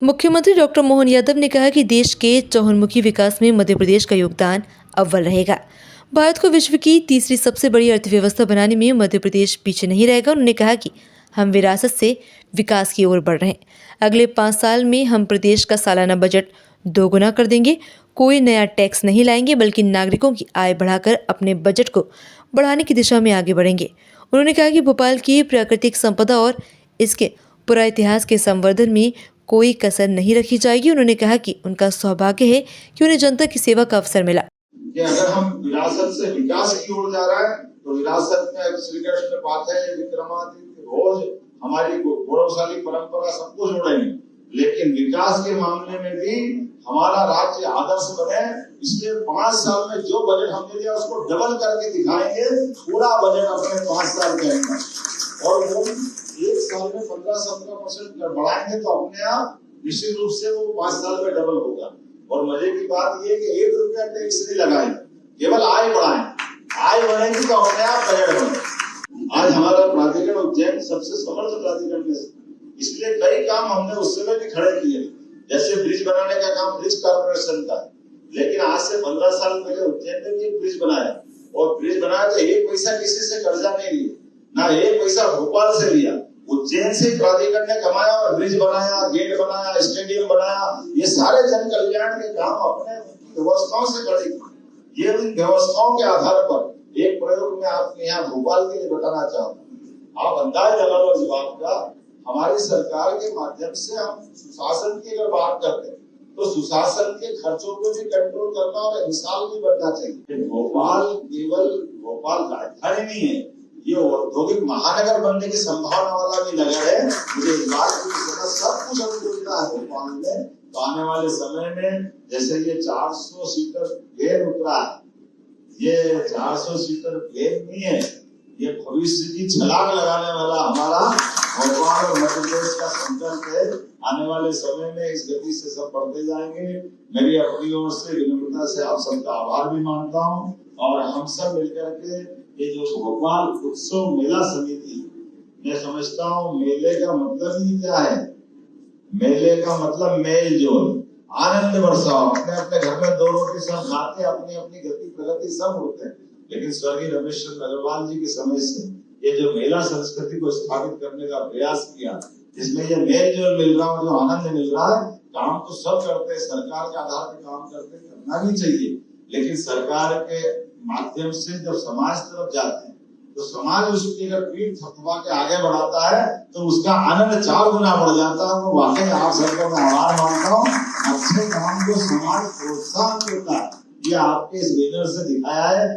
मुख्यमंत्री डॉक्टर मोहन यादव ने कहा कि देश के चहुंमुखी विकास में मध्य प्रदेश का योगदान अव्वल रहेगा। भारत को विश्व की तीसरी सबसे बड़ी अर्थव्यवस्था बनाने में मध्य प्रदेश पीछे नहीं रहेगा। उन्होंने कहा कि हम विरासत से विकास की ओर बढ़ रहे हैं। अगले 5 साल में हम प्रदेश का सालाना बजट दोगुना कर देंगे। कोई नया टैक्स नहीं लाएंगे, बल्कि नागरिकों की आय बढ़ाकर अपने बजट को बढ़ाने की दिशा में आगे बढ़ेंगे। उन्होंने कहा कि भोपाल की प्राकृतिक संपदा और इसके पूरा इतिहास के संवर्धन में कोई कसर नहीं रखी जाएगी। उन्होंने कहा कि उनका सौभाग्य है कि उन्हें जनता की सेवा का अवसर मिला। कि अगर हम विरासत से विकास की ओर जा रहा है तो विरासत में श्री कृष्ण पाते विक्रमादित्य रोज हमारी गौरवशाली परंपरा सबको जोड़ेंगे, लेकिन विकास के मामले में भी हमारा राज्य आदर्श बने, इसलिए 5 साल में जो बजट हमने दिया उसको डबल करके दिखाएंगे। पूरा बजट अपने 5 साल के अंदर, और वो 1 साल में 15-17% बढ़ाएंगे तो अपने आप निश्चित रूप से वो 5 साल में डबल होगा। और मजे की बात ये कि 1 रुपया टैक्स नहीं लगाएंगे, केवल आय बढ़ाएं। आय बढ़ेगी तो अपने आप बजट बने। आज हमारा प्राधिकरण उज्जैन सबसे समर्थ प्राधिकरण में, इसलिए कई काम हमने उस समय भी खड़े किए, जैसे ब्रिज बनाने का काम ब्रिज कॉर्पोरेशन का, लेकिन आज से 15 साल पहले उज्जैन ने भी ब्रिज बनाया, और ब्रिज बनाया तो 1 पैसा किसी से कर्जा नहीं लिया, ना 1 पैसा भोपाल से लिया। उज्जैन से प्राधिकरण ने कमाया और ब्रिज बनाया, गेट बनाया, स्टेडियम बनाया। ये सारे जन कल्याण के काम अपने व्यवस्थाओं से करे। ये इन व्यवस्थाओं के आधार पर एक प्रयोग में आपके यहाँ भोपाल के लिए बताना चाहता हूँ। आप अंदाज लगा लो इस बात का, हमारी सरकार के माध्यम से हम सुशासन की अगर बात करते हैं तो सुशासन के खर्चों को भी कंट्रोल करना और इंसान भी बनना चाहिए। भोपाल केवल भोपाल राजधानी नहीं है, ये औद्योगिक महानगर बनने की संभावना वाला भी नगर है। मुझे इस बात की सब कुछ अनुकूलता है भोपाल में। तो आने वाले समय में जैसे ये 400 सीटर प्लेन उतरा है, ये 400 सीटर प्लेन नहीं है, ये भविष्य की छलांग लगाने वाला हमारा भोपाल और मध्य प्रदेश का संकल्प है। आने वाले समय में इस गति से सब बढ़ते जाएंगे। मेरी अपनी ओर से विनम्रता से आप सबका आभार भी मानता हूँ, और हम सब मिलकर के ये जो भोपाल उत्सव मेला समिति, मैं समझता हूँ मेले का मतलब ही क्या है, मेले का मतलब मेल जोल, आनंद बरसाओ। अपने अपने घर में 2 रोटी सब खाते, अपनी अपनी गति प्रगति सब होते हैं, लेकिन स्वर्गीय रमेश चंद्र अग्रवाल जी के समय से ये जो मेला संस्कृति को स्थापित करने का प्रयास किया, जिसमें ये मेल जोल मिल रहा है, जो आनंद मिल रहा है। काम तो सब करते हैं, सरकार के आधार पर काम करते, करना भी चाहिए, लेकिन सरकार के माध्यम से जब समाज तरफ जाते हैं तो समाज उसकी अगर पीठ थपथपा के आगे बढ़ाता है तो उसका आनंद 4 गुना बढ़ जाता है। वो वाकई आप सबको मैं आभार मानता हूँ। अच्छे काम को समाज प्रोत्साहन देता है, ये आपके इस बैनर से दिखाया है।